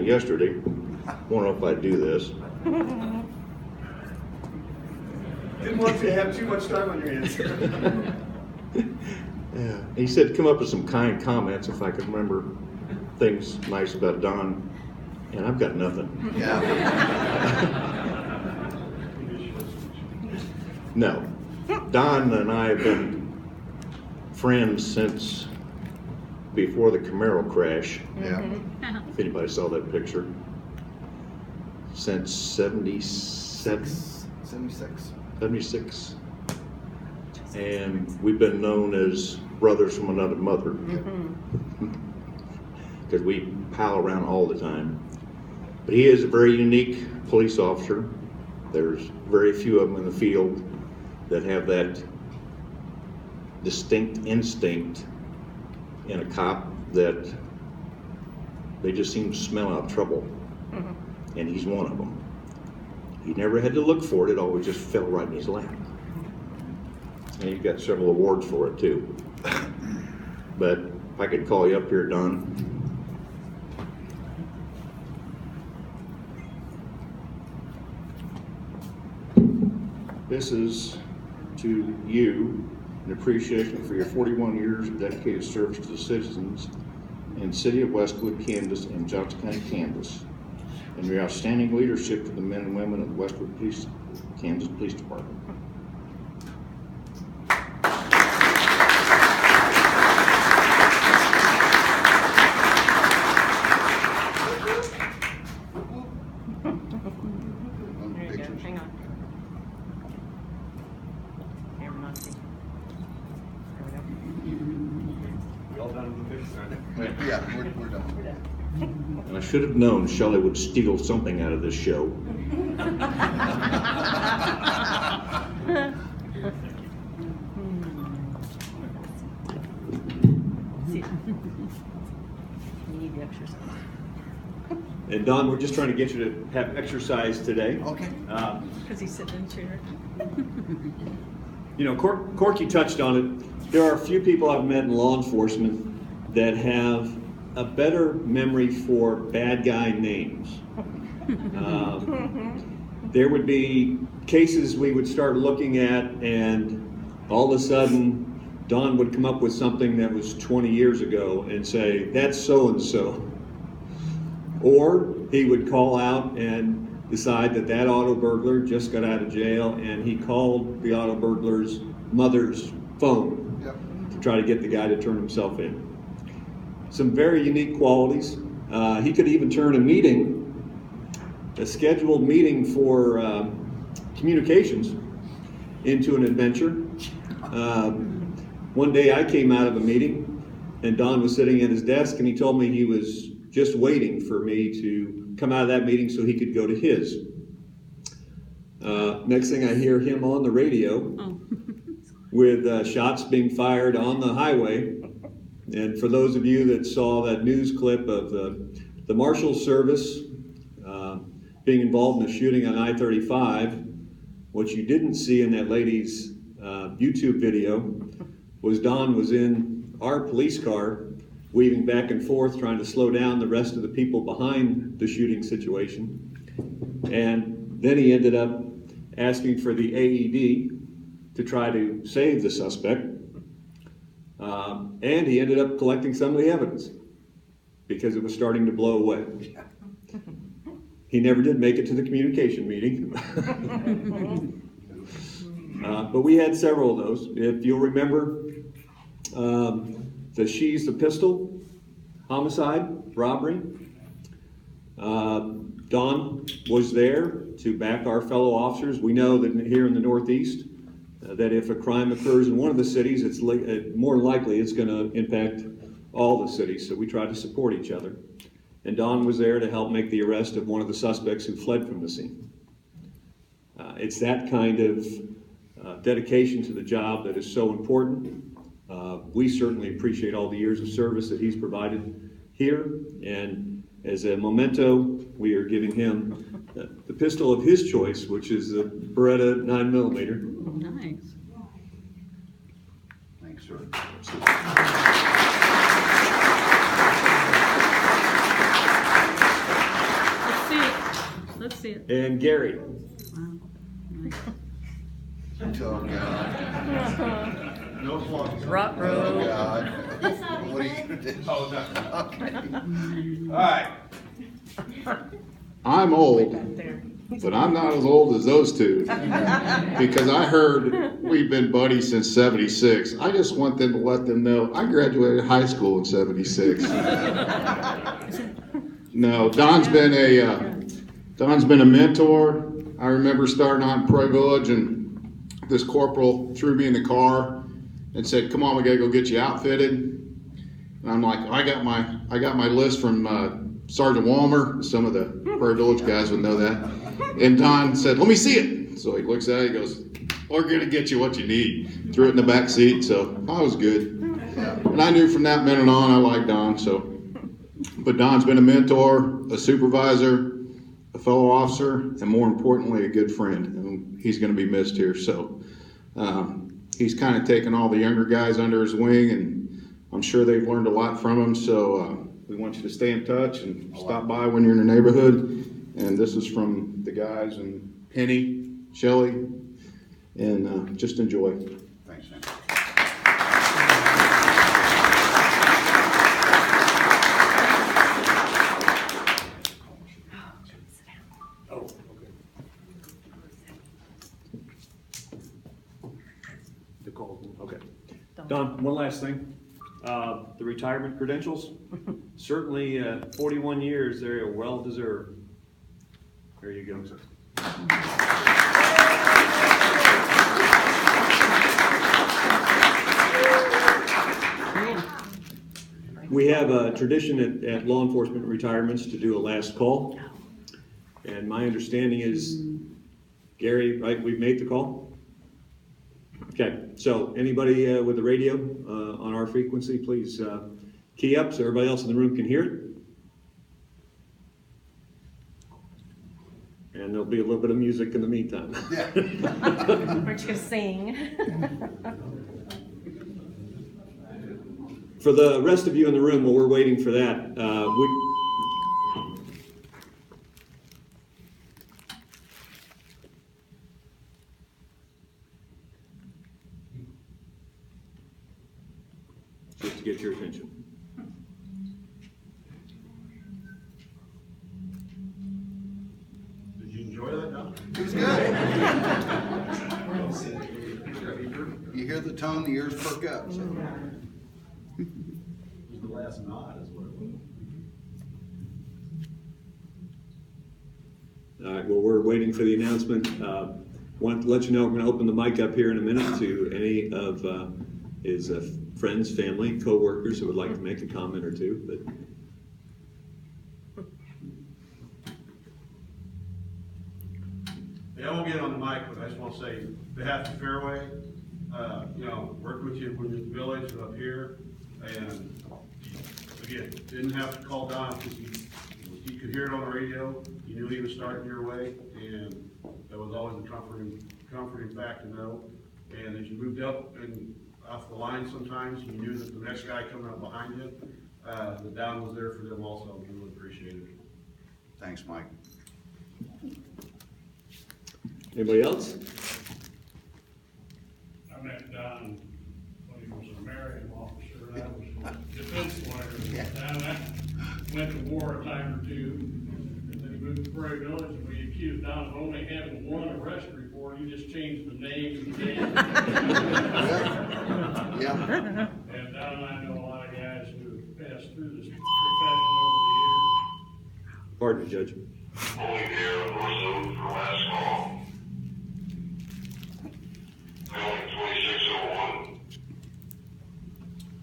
yesterday. I don't know if I'd do this. Didn't want you to have too much time on your hands. Yeah. He said come up with some kind comments if I could remember things nice about Don, and I've got nothing. Yeah. No. Don and I have been friends since before the Camaro crash. Yeah. If anybody saw that picture. Since 77, 76. 76. And we've been known as brothers from another mother. Because we pal around all the time. But he is a very unique police officer. There's very few of them in the field that have that distinct instinct in a cop that they just seem to smell out trouble. And he's one of them. He never had to look for it, it always just fell right in his lap. And he got several awards for it too. But if I could call you up here, Don. This is to you an appreciation for your 41 years of dedicated service to the citizens in the City of Westwood, Kansas, and Johnson County, Kansas, and your outstanding leadership to the men and women of the Westwood Kansas Police Department. There you go. Hang on. Here, Monty. There we go. We all done with the pictures, aren't they? Yeah, we're done. And I should have known Shelley would steal something out of this show. See. You need the exercise. And Don, we're just trying to get you to have exercise today. Okay. Because he's sitting in the chair. You know, Corky touched on it. There are a few people I've met in law enforcement that have a better memory for bad guy names. There would be cases we would start looking at, and all of a sudden, Don would come up with something that was 20 years ago and say, that's so-and-so. Or he would call out and decide that that auto burglar just got out of jail, and he called the auto burglar's mother's phone to try to get the guy to turn himself in. Some very unique qualities. He could even turn a scheduled meeting for communications into an adventure. One day I came out of a meeting and Don was sitting at his desk and he told me he was just waiting for me to come out of that meeting so he could go to his. Next thing I hear him on the radio with shots being fired on the highway. And for those of you that saw that news clip of the Marshal Service being involved in a shooting on I-35, what you didn't see in that lady's YouTube video was Don was in our police car weaving back and forth trying to slow down the rest of the people behind the shooting situation. And then he ended up asking for the AED to try to save the suspect. And he ended up collecting some of the evidence because it was starting to blow away. He never did make it to the communication meeting. But we had several of those. If you'll remember, the She's the Pistol homicide, robbery. Don was there to back our fellow officers. We know that here in the Northeast, that if a crime occurs in one of the cities, it's more likely it's going to impact all the cities. So we try to support each other. And Don was there to help make the arrest of one of the suspects who fled from the scene. It's that kind of dedication to the job that is so important. We certainly appreciate all the years of service that he's provided here. And as a memento, we are giving him the pistol of his choice, which is the Beretta 9mm. Nice. Thanks, sir. Let's see it. and Gary. Oh, God. No applause. Rut Oh, row. God. What are you gonna do? Oh, no. Okay. All right. I'm old, Back there. but I'm not as old as those two. Because I heard we've been buddies since '76. I just want them to let them know I graduated high school in '76. No, Don's been a mentor. I remember starting out in Prairie Village, and this corporal threw me in the car and said, "Come on, we gotta go get you outfitted." And I'm like, I got my list from Sergeant Walmer. Some of the Prairie Village guys would know that. And Don said, "Let me see it." So he looks at it, he goes, "We're gonna get you what you need." Threw it in the back seat, so I was good. And I knew from that minute on I liked Don. So, but Don's been a mentor, a supervisor, a fellow officer, and more importantly, a good friend. And he's going to be missed here. So he's kind of taken all the younger guys under his wing, and I'm sure they've learned a lot from him. So we want you to stay in touch and stop by when you're in the neighborhood. And this is from the guys and Penny, Shelley, and just enjoy. Thanks, Sam. Oh, okay. Nicole, okay. Don, one last thing. The retirement credentials, certainly 41 years, they're well deserved. There you go. We have a tradition at law enforcement retirements to do a last call. And my understanding is, Gary, right, we've made the call? Okay, so anybody with the radio on our frequency, please key up so everybody else in the room can hear it. And there'll be a little bit of music in the meantime. We're just gonna sing. For the rest of you in the room, while we're waiting for that, just to get your attention. Did you enjoy that, Don? It was good. You hear the tone, the ears perk up. So. It was the last nod, is what it was. All right, well, we're waiting for the announcement. Want to let you know, we're going to open the mic up here in a minute to any of his friends, family, co-workers who would like to make a comment or two. But Hey, I won't get on the mic, but I just want to say, on behalf of Fairway, worked with you when you were in the village and up here, and again, didn't have to call Don because he could hear it on the radio. He knew he was starting your way, and that was always a comforting fact to know. And as you moved up and off the line sometimes, you knew that the next guy coming up behind you, that Don was there for them also. We really appreciate it. Thanks, Mike. anybody else? I met Don when he was a marine officer, and I was a defense lawyer. And I went to war a time or two, and then he moved to Prairie Village, and we accused Don of only having one arrest report. He just changed the name and the date. Yeah. And Don and I know a lot of guys who have passed through this profession over the years. Pardon me, Judge. Only here on Orso for last call. Calling 2601.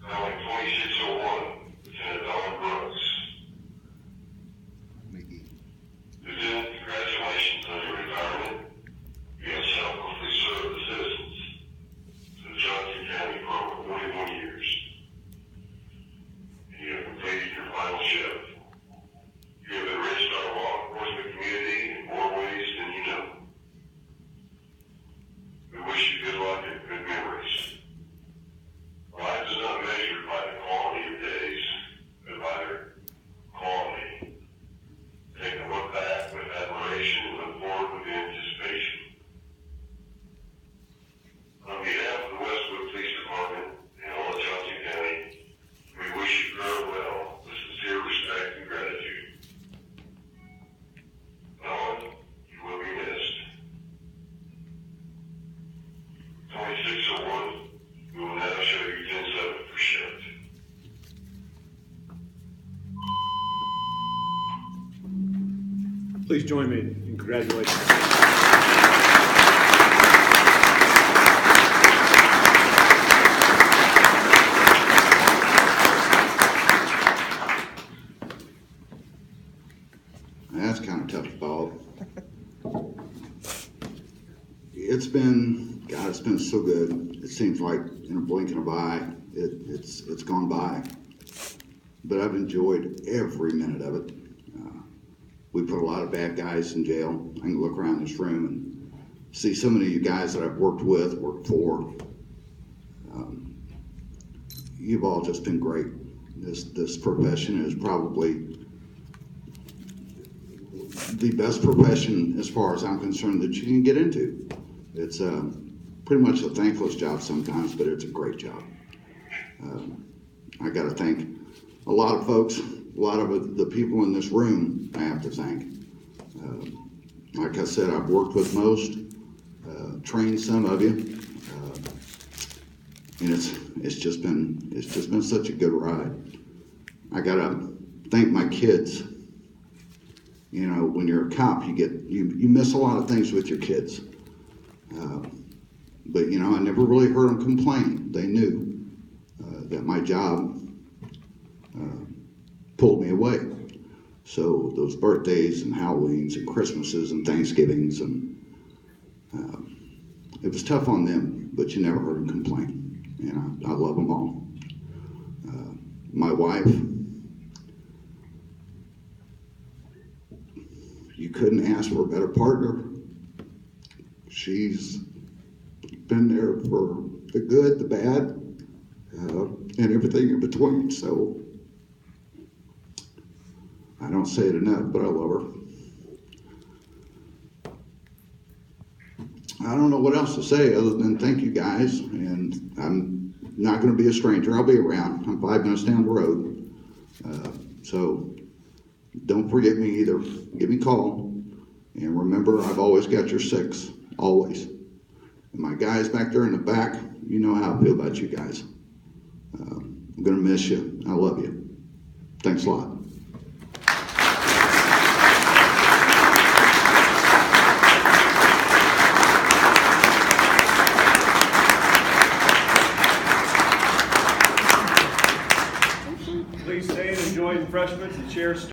Calling 2601. Lieutenant Don Brooks. Mickey. Lieutenant, congratulations on your retirement. You have selflessly served the citizens of Johnson County for over 41 years. And you have completed your final shift. You have enriched our law enforcement community in more ways than you know. Please join me in congratulating. That's kind of tough to follow. It's been so good. It seems like in a blink of an eye, it's gone by. But I've enjoyed every minute of it. We put a lot of bad guys in jail. I can look around this room and see so many of you guys that I've worked with, worked for. You've all just been great. This profession is probably the best profession, as far as I'm concerned, that you can get into. It's pretty much a thankless job sometimes, but it's a great job. I got to thank a lot of folks, a lot of the people in this room I have to thank. Like I said, I've worked with most, trained some of you, and it's just been such a good ride. I got to thank my kids. You know, when you're a cop, you miss a lot of things with your kids. But you know, I never really heard them complain. They knew that my job pulled me away. So those birthdays and Halloweens and Christmases and Thanksgivings, and it was tough on them, but you never heard them complain. And I love them all. My wife, you couldn't ask for a better partner. She's been there for the good, the bad, and everything in between. So I don't say it enough, but I love her. I don't know what else to say other than thank you guys, and I'm not going to be a stranger. I'll be around. I'm 5 minutes down the road. So don't forget me either. Give me a call. And remember, I've always got your 6. Always. And my guys back there in the back, you know how I feel about you guys. I'm going to miss you. I love you. Thanks a lot. Please stand and join freshmen to chair.